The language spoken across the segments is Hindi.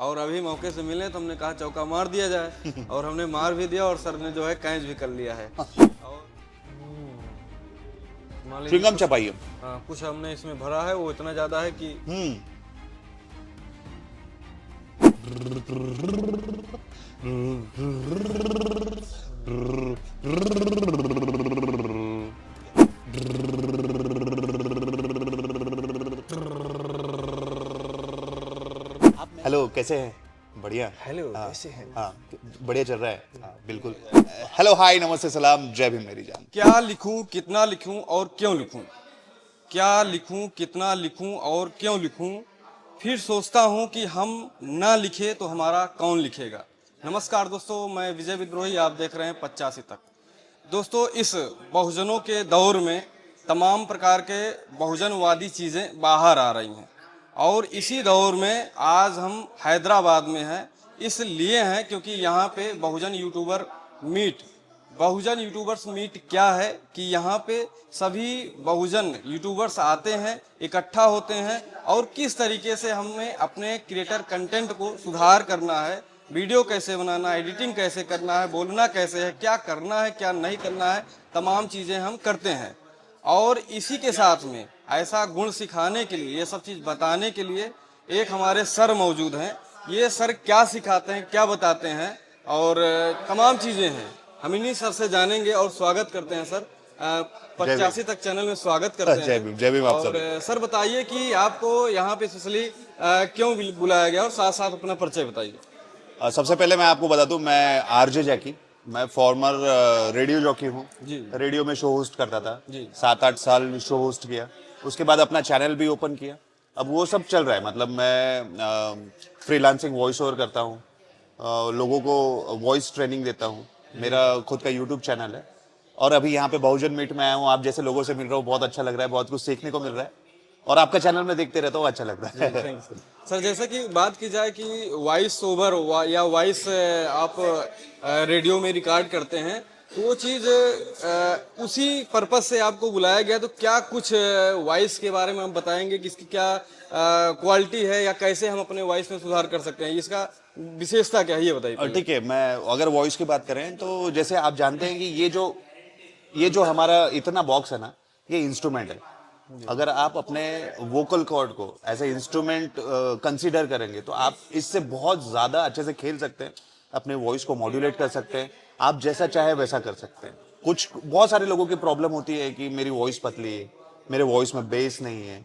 और अभी मौके से मिले तो हमने कहा चौका मार दिया जाए और हमने मार भी दिया और सर ने जो है कैच भी कर लिया है। और मान लीजिए च्युइंगम चबाइए। हाँ, कुछ हमने इसमें भरा है, वो इतना ज्यादा है कि हेलो, कैसे हैं? बढ़िया। हेलो हाँ, कैसे हैं? हाँ, बढ़िया चल रहा है। हाँ, बिल्कुल। हेलो, हाय, नमस्ते, सलाम, जय भीम मेरी जान। क्या लिखूं, कितना लिखूं और क्यों लिखूं? क्या लिखूं, कितना लिखूं और क्यों लिखूं? फिर सोचता हूं कि हम ना लिखे तो हमारा कौन लिखेगा। नमस्कार दोस्तों, मैं विजय विद्रोही, आप देख रहे हैं 85 तक। दोस्तों, इस बहुजनों के दौर में तमाम प्रकार के बहुजनवादी चीज़ें बाहर आ रही हैं और इसी दौर में आज हम हैदराबाद में हैं। इसलिए हैं क्योंकि यहाँ पे बहुजन यूट्यूबर्स मीट क्या है कि यहाँ पे सभी बहुजन यूट्यूबर्स आते हैं, इकट्ठा होते हैं और किस तरीके से हमें अपने क्रिएटर कंटेंट को सुधार करना है, वीडियो कैसे बनाना है, एडिटिंग कैसे करना है, बोलना कैसे है, क्या करना है, क्या नहीं करना है, तमाम चीज़ें हम करते हैं। और इसी के साथ में ऐसा गुण सिखाने के लिए, ये सब चीज़ बताने के लिए एक हमारे सर मौजूद हैं। ये सर क्या सिखाते हैं, क्या बताते हैं और तमाम चीज़ें हैं, हम इन्हीं सर से जानेंगे। और स्वागत करते हैं सर, 85 तक चैनल में स्वागत करते हैं। जय भीम आप और सभी। सर बताइए कि आपको यहाँ पे स्पेशली क्यों बुलाया गया और साथ साथ अपना परिचय बताइए। सबसे पहले मैं आपको बता दूं, मैं आरजे जैकी, मैं फॉर्मर रेडियो जॉकी हूँ। जी। रेडियो में शो होस्ट करता था, जी। 7-8 साल शो होस्ट किया। उसके बाद अपना चैनल भी ओपन किया। अब वो सब चल रहा है, मतलब मैं फ्रीलांसिंग वॉइस ओवर करता हूँ, लोगों को वॉइस ट्रेनिंग देता हूँ। मेरा खुद का यूट्यूब चैनल है और अभी यहाँ पे बहुजन मीट में आया हूँ। आप जैसे लोगों से मिल रहा हूँ, बहुत अच्छा लग रहा है, बहुत कुछ सीखने को मिल रहा है और आपका चैनल में देखते रहता हूँ, अच्छा लगता है। Thank you sir. जैसे कि बात की जाए कि वॉइस ओवर या वॉइस आप रेडियो में रिकॉर्ड करते हैं, तो वो चीज़ उसी पर्पस से आपको बुलाया गया। तो क्या कुछ वॉइस के बारे में हम बताएंगे कि इसकी क्या क्वालिटी है या कैसे हम अपने वॉइस में सुधार कर सकते हैं, इसका विशेषता क्या है, ये बताइए पहले। ठीक है, मैं अगर वॉइस की बात करें तो जैसे आप जानते हैं कि ये जो हमारा इतना बॉक्स है ना, ये इंस्ट्रूमेंट है। अगर आप अपने वोकल कॉर्ड को एज ए इंस्ट्रूमेंट कंसीडर करेंगे तो आप इससे बहुत ज़्यादा अच्छे से खेल सकते हैं, अपने वॉइस को मॉड्यूलेट कर सकते हैं, आप जैसा चाहे वैसा कर सकते हैं। बहुत सारे लोगों की प्रॉब्लम होती है कि मेरी वॉइस पतली है, मेरे वॉइस में बेस नहीं है।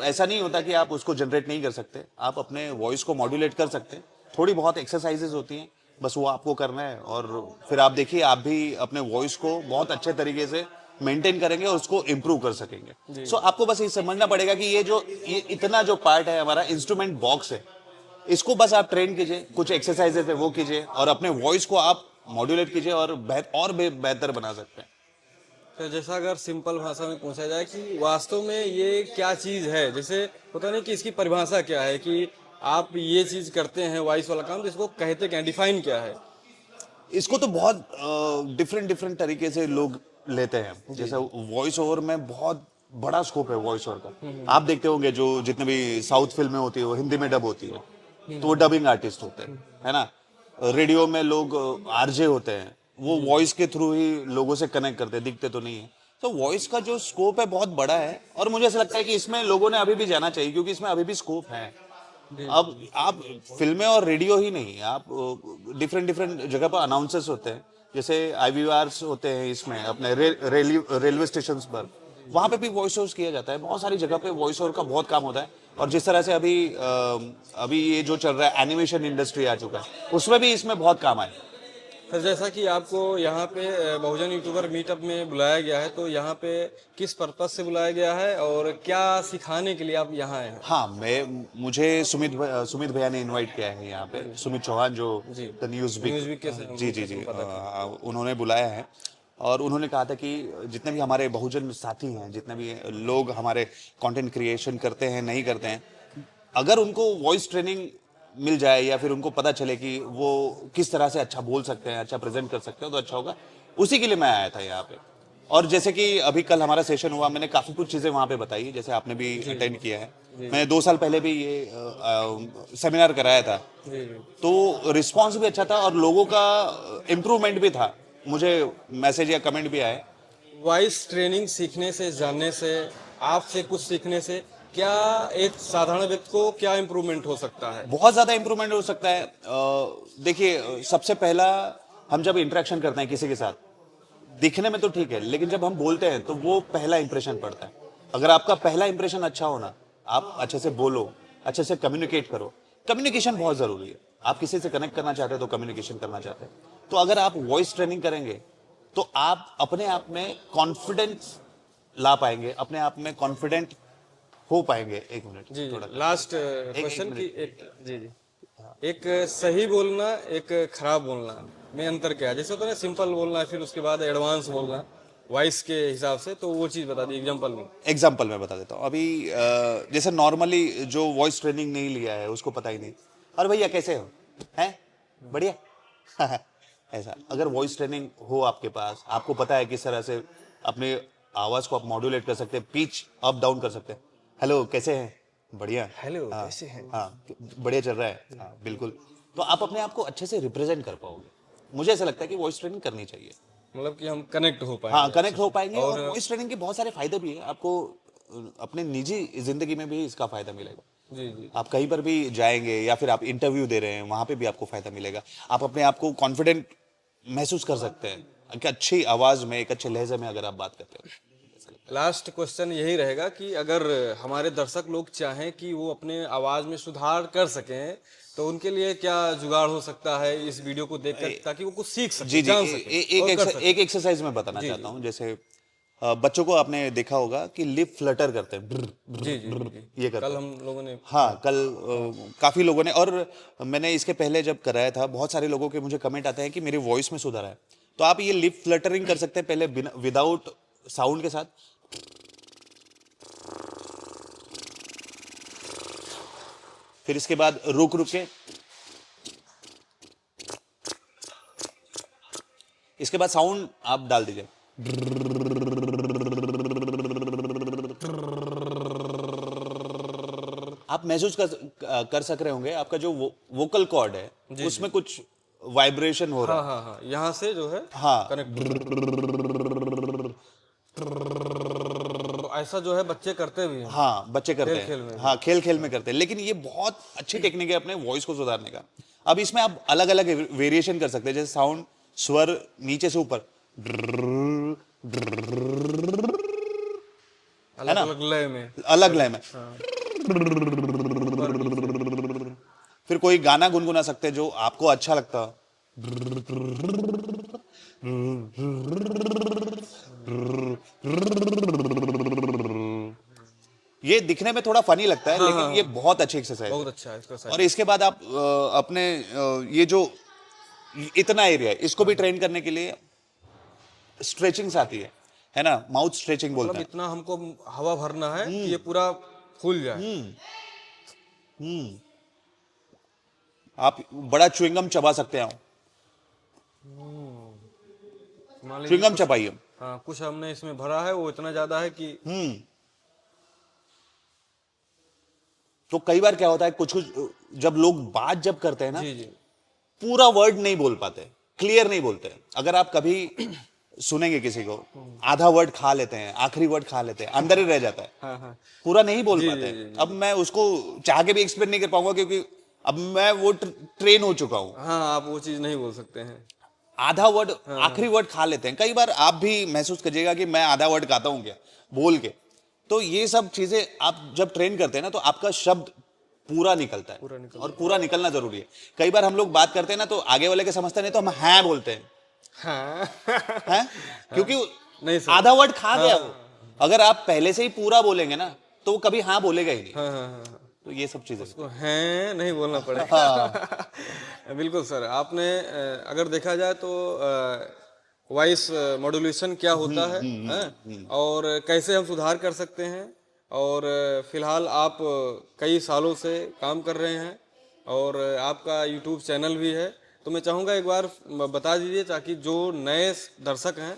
ऐसा नहीं होता कि आप उसको जनरेट नहीं कर सकते, आप अपने वॉइस को मॉड्यूलेट कर सकते हैं। थोड़ी बहुत एक्सरसाइजेज होती हैं, बस वो आपको करना है और फिर आप देखिए, आप भी अपने वॉइस को बहुत अच्छे तरीके से मेंटेन करेंगे और उसको इम्प्रूव कर सकेंगे। आपको बस ये समझना पड़ेगा कि ये इतना जो पार्ट है हमारा इंस्ट्रूमेंट बॉक्स है, इसको बस आप ट्रेन कीजिए, कुछ एक्सरसाइजेज है वो कीजिए और अपने वॉइस को आप मॉड्यूलेट कीजिए और बेहतर बना सकते हैं। तो जैसा अगर सिंपल भाषा में पूछा जाए कि वास्तव में ये क्या चीज़ है, जैसे पता नहीं कि इसकी परिभाषा क्या है कि आप ये चीज़ करते हैं वॉइस वाला काम, तो इसको कहते क्या, डिफाइन क्या है? इसको तो बहुत डिफरेंट डिफरेंट तरीके से लोग लेते हैं। जैसे वॉइस ओवर में बहुत बड़ा स्कोप है वॉइस ओवर का। आप देखते होंगे जो जितने भी साउथ फिल्में होती है वो हिंदी में डब होती है, तो वो डबिंग आर्टिस्ट होते हैं, है ना। रेडियो में लोग आरजे होते हैं, वो वॉइस के थ्रू ही लोगों से कनेक्ट करते हैं, दिखते तो नहीं है। तो वॉइस का जो स्कोप है बहुत बड़ा है और मुझे ऐसा लगता है कि इसमें लोगों ने अभी भी जाना चाहिए, क्योंकि इसमें अभी भी स्कोप है। अब आप फिल्में और रेडियो ही नहीं, आप डिफरेंट डिफरेंट जगह पर अनाउंसर्स होते हैं, जैसे आईवीआरस होते हैं इसमें अपने रेलवे स्टेशन पर, वहां पे भी वॉइस ओवर किया जाता है। बहुत सारी जगह पे वॉइस ओवर का बहुत काम होता है। और जिस तरह से अभी ये जो चल रहा है, एनिमेशन इंडस्ट्री आ चुका है, उसमें भी इसमें बहुत काम आए। सर जैसा कि आपको यहाँ पे बहुजन यूट्यूबर मीटअप में बुलाया गया है, तो यहाँ पे किस पर्पस से बुलाया गया है और क्या सिखाने के लिए आप यहाँ आए हैं? हाँ, मुझे सुमित भैया ने इनवाइट किया है यहाँ पे, सुमित चौहान जो द न्यूज़ वीक के जी जी जी, उन्होंने बुलाया है और उन्होंने कहा था कि जितने भी हमारे बहुजन साथी हैं, जितने भी लोग हमारे कंटेंट क्रिएशन करते हैं नहीं करते हैं, अगर उनको वॉइस ट्रेनिंग मिल जाए या फिर उनको पता चले कि वो किस तरह से अच्छा बोल सकते हैं, अच्छा प्रेजेंट कर सकते हैं, तो अच्छा होगा। उसी के लिए मैं आया था यहाँ पे। और जैसे कि अभी कल हमारा सेशन हुआ, मैंने काफी कुछ चीजें वहां पे बताई, जैसे आपने भी अटेंड किया है। मैंने 2 साल पहले भी ये सेमिनार कराया था, जी तो रिस्पांस भी अच्छा था और लोगों का इम्प्रूवमेंट भी था। मुझे मैसेज या कमेंट भी आए। वॉइस ट्रेनिंग सीखने से, जानने से, आपसे कुछ सीखने से क्या एक साधारण व्यक्ति को क्या इम्प्रूवमेंट हो सकता है? बहुत ज्यादा इंप्रूवमेंट हो सकता है। देखिए, सबसे पहला, हम जब इंटरेक्शन करते हैं किसी के साथ, दिखने में तो ठीक है, लेकिन जब हम बोलते हैं तो वो पहला इंप्रेशन पड़ता है। अगर आपका पहला इंप्रेशन अच्छा होना, आप अच्छे से बोलो, अच्छे से कम्युनिकेट करो। कम्युनिकेशन बहुत जरूरी है। आप किसी से कनेक्ट करना चाहते हैं तो कम्युनिकेशन करना चाहते हैं, तो अगर आप वॉइस ट्रेनिंग करेंगे तो आप अपने आप में कॉन्फिडेंस ला पाएंगे, अपने आप में कॉन्फिडेंट हो पाएंगे। एक मिनट, जी थोड़ा लास्ट एक क्वेश्चन की मिनट। एक जी जी एक सही बोलना, एक खराब बोलना में अंतर क्या है? जैसे होता है ना सिंपल बोलना, फिर उसके बाद एडवांस बोलना वॉइस के हिसाब से, तो वो चीज़ बता दी एग्जांपल में। एग्जाम्पल मैं बता देता हूँ। अभी जैसे नॉर्मली जो वॉइस ट्रेनिंग नहीं लिया है उसको पता ही नहीं, अरे भैया कैसे हो, हैं, बढ़िया। ऐसा अगर वॉइस ट्रेनिंग हो आपके पास, आपको पता है किस तरह से अपने आवाज को आप मॉड्यूलेट कर सकते हैं, पिच अप डाउन कर सकते हैं। हेलो कैसे हैं, बढ़िया। हेलो हाँ, कैसे हैं? हाँ, बढ़िया चल रहा है, हाँ बिल्कुल। तो आप अपने आप को अच्छे से रिप्रेजेंट कर पाओगे। मुझे ऐसा लगता है कि वॉइस ट्रेनिंग करनी चाहिए। मतलब कि हम कनेक्ट हो हाँ, पाएंगे अच्छे कनेक्ट हो से। पाएंगे, और और वॉइस ट्रेनिंग के बहुत सारे फायदे भी है आपको। अपने निजी जिंदगी में भी इसका फायदा मिलेगा। जी जी आप कहीं पर भी जाएंगे या फिर आप इंटरव्यू दे रहे हैं, वहां पे भी आपको फायदा मिलेगा। आप अपने आप को कॉन्फिडेंट महसूस कर सकते हैं कि अच्छी आवाज में, एक अच्छे लहजे में अगर आप बात करते हो। लास्ट क्वेश्चन यही रहेगा कि अगर हमारे दर्शक लोग चाहें कि वो अपने आवाज में सुधार कर सकें, तो उनके लिए क्या जुगाड़ हो सकता है इस वीडियो को देखकर, ताकि वो कुछ सीख सके, जी जी, जान सके और कर सके? एक एक्सरसाइज मैं बताना जी चाहता जी हूँ। जैसे बच्चों को आपने देखा होगा कि लिप फ्लटर करते हैं, ब्र, जी ब्र, जी ब्र, जी ये करते कल हैं। हम लोगों ने, हाँ हाँ, कल काफी लोगों ने, और मैंने इसके पहले जब कराया था, बहुत सारे लोगों के मुझे कमेंट आते हैं कि मेरी वॉइस में सुधार है। तो आप ये लिप फ्लटरिंग कर सकते हैं पहले, बिना, विदाउट साउंड के साथ। फिर इसके बाद रुक रुक के, इसके बाद साउंड आप डाल दीजिए। आप महसूस कर सक रहे होंगे आपका जो वोकल कॉर्ड है जी जी उसमें कुछ वाइब्रेशन हो रहा हाँ है। हाँ हाँ, यहाँ से जो है हाँ, कनेक्ट होता है। तो ऐसा जो है बच्चे करते भी हैं हाँ, बच्चे करते खेल हैं। खेल में भी। हाँ, खेल खेल में करते हैं, लेकिन ये बहुत अच्छी टेक्निक है अपने वॉइस को सुधारने का। अब इसमें आप अलग अलग वेरिएशन कर सकते हैं, जैसे साउंड, स्वर नीचे से ऊपर, है अलग ना, अलग लय में। अलग कभी लय में। हाँ, ऊपर नीचे। फिर कोई गाना गुनगुना सकते हैं जो आपको अच्छा लगता हो। ये दिखने में थोड़ा फनी लगता है, हाँ लेकिन हाँ ये हाँ, बहुत अच्छी एक्सरसाइज है। बहुत अच्छा है इसका और साइज। इसके बाद आप अपने ये जो इतना एरिया है, इसको भी ट्रेन करने के लिए स्ट्रेचिंग्स आती है ना, माउथ स्ट्रेचिंग बोलते मतलब हैं। इतना हमको हवा भरना है कि ये पूरा फूल जाए। आप बड़ा च्युइंगम चबा सकते हैं। मान लीजिए च्युइंगम कुछ, चबाइए। हाँ कुछ हमने इसमें भरा है, वो इतना ज्यादा है कि तो कई बार क्या होता है, कुछ कुछ जब लोग बात जब करते हैं ना, जी जी पूरा वर्ड नहीं बोल पाते, क्लियर नहीं बोलते। अगर आप कभी सुनेंगे किसी को, आधा वर्ड खा लेते हैं, आखिरी वर्ड खा लेते हैं, अंदर ही रह जाता है, हाँ हाँ पूरा नहीं बोल जी पाते। जी जी अब जी मैं उसको चाह के भी एक्सप्लेन नहीं कर पाऊंगा, क्योंकि अब मैं वो ट्रेन हो चुका हूं। हाँ, आप वो चीज नहीं बोल सकते हैं। आधा वर्ड, आखिरी वर्ड खा लेते हैं। कई बार आप भी महसूस करिएगा कि मैं आधा वर्ड खाता हूं क्या, बोल के। तो ये सब चीजें आप जब ट्रेन करते हैं ना, तो आपका शब्द पूरा निकलता है, पूरा निकल, और पूरा निकलना जरूरी है। कई बार हम लोग बात करते हैं ना, तो आगे वाले के समझते नहीं, तो हम हैं बोलते हैं, हाँ हैं, क्योंकि नहीं सर, आधा वर्ड खा गया वो। हाँ अगर आप पहले से ही पूरा बोलेंगे ना, तो वो कभी हाँ बोलेगा ही नहीं। हाँ हाँ हाँ हाँ, तो ये सब चीजें, उसको हैं नहीं बोलना हाँ, पड़ेगा। बिल्कुल सर, आपने अगर देखा जाए तो वॉइस मॉड्यूलेशन क्या होता है, हैं? और कैसे हम सुधार कर सकते हैं, और फिलहाल आप कई सालों से काम कर रहे हैं, और आपका यूट्यूब चैनल भी है। तो मैं चाहूँगा एक बार बता दीजिए, ताकि जो नए दर्शक हैं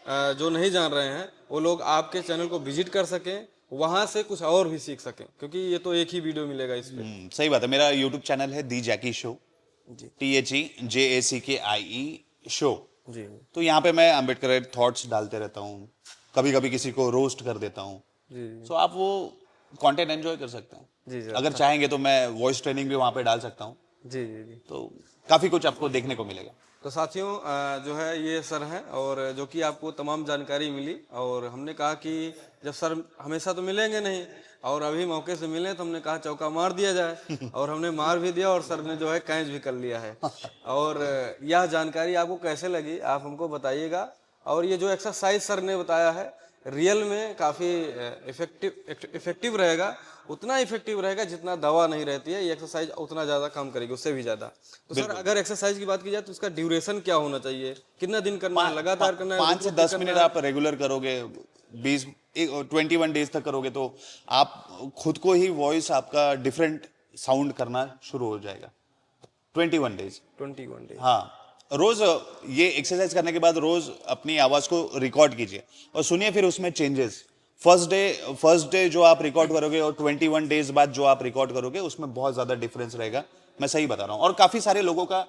जो नहीं जान रहे हैं वो लोग आपके चैनल को विजिट कर सकें, वहां से कुछ और भी सीख सकें, क्योंकि ये तो एक ही वीडियो मिलेगा इस पे। सही बात है। मेरा यूट्यूब चैनल है दी जैकी शो, जी THEJACKIE शो। जी तो यहाँ पे मैं अम्बेडकर थॉट्स डालते रहता हूँ, कभी कभी किसी को रोस्ट कर देता हूँ। जी सो आप वो कंटेंट एंजॉय कर सकते हैं। जी जी अगर चाहेंगे तो मैं वॉइस ट्रेनिंग भी वहाँ पे डाल सकता हूँ, जी जी जी। तो काफ़ी कुछ आपको देखने को मिलेगा। तो साथियों जो है ये सर हैं, और जो कि आपको तमाम जानकारी मिली, और हमने कहा कि जब सर हमेशा तो मिलेंगे नहीं, और अभी मौके से मिले तो हमने कहा चौका मार दिया जाए, और हमने मार भी दिया और सर ने जो है कैच भी कर लिया है। और यह जानकारी आपको कैसे लगी आप हमको बताइएगा। और ये जो एक्सरसाइज सर ने बताया है रियल में काफ़ी इफेक्टिव रहेगा, उतना इफेक्टिव रहेगा जितना दवा नहीं रहती है। ये एक्सरसाइज उतना ज़्यादा काम करेगी, उससे भी ज़्यादा। तो सर अगर एक्सरसाइज की बात की जाए तो उसका ड्यूरेशन क्या होना चाहिए, कितना दिन करना है, लगातार करना है, 5 से 10 मिनट आप रेगुलर करोगे, 21 डेज तक करोगे तो आप खुद को ही वॉइस आपका डिफरेंट साउंड करना शुरू हो जाएगा। 21 डेज। 21 डेज। हाँ, रोज ये एक्सरसाइज करने के बाद रोज अपनी आवाज को रिकॉर्ड कीजिए और सुनिए, फिर उसमें चेंजेस। फर्स्ट डे जो आप रिकॉर्ड करोगे और 21 डेज बाद जो आप रिकॉर्ड करोगे, उसमें बहुत ज्यादा डिफरेंस रहेगा। मैं सही बता रहा हूँ। और काफी सारे लोगों का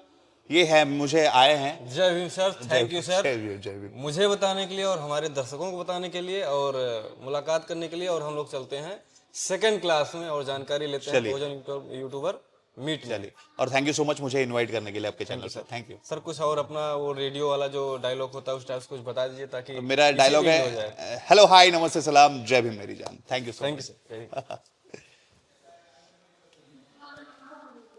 ये है, मुझे आए हैं। जय Bhim sir, thank you sir, जय भीम, जय भीम। मुझे बताने के लिए और हमारे दर्शकों को बताने के लिए और मुलाकात करने के लिए। और हम लोग चलते हैं सेकंड क्लास में और जानकारी लेते हैं भोजन यूट्यूबर मीट में। चलिए, और थैंक यू सो मच मुझे इनवाइट करने के लिए आपके चैनल पर। Thank you sir. कुछ और अपना वो रेडियो वाला जो डायलॉग होता है उस टाइप से कुछ बता दीजिए, ताकि मेरा डायलॉग है, हेलो हाय नमस्ते सलाम जय भीम मेरी जान। Thank you so much. Thank you sir.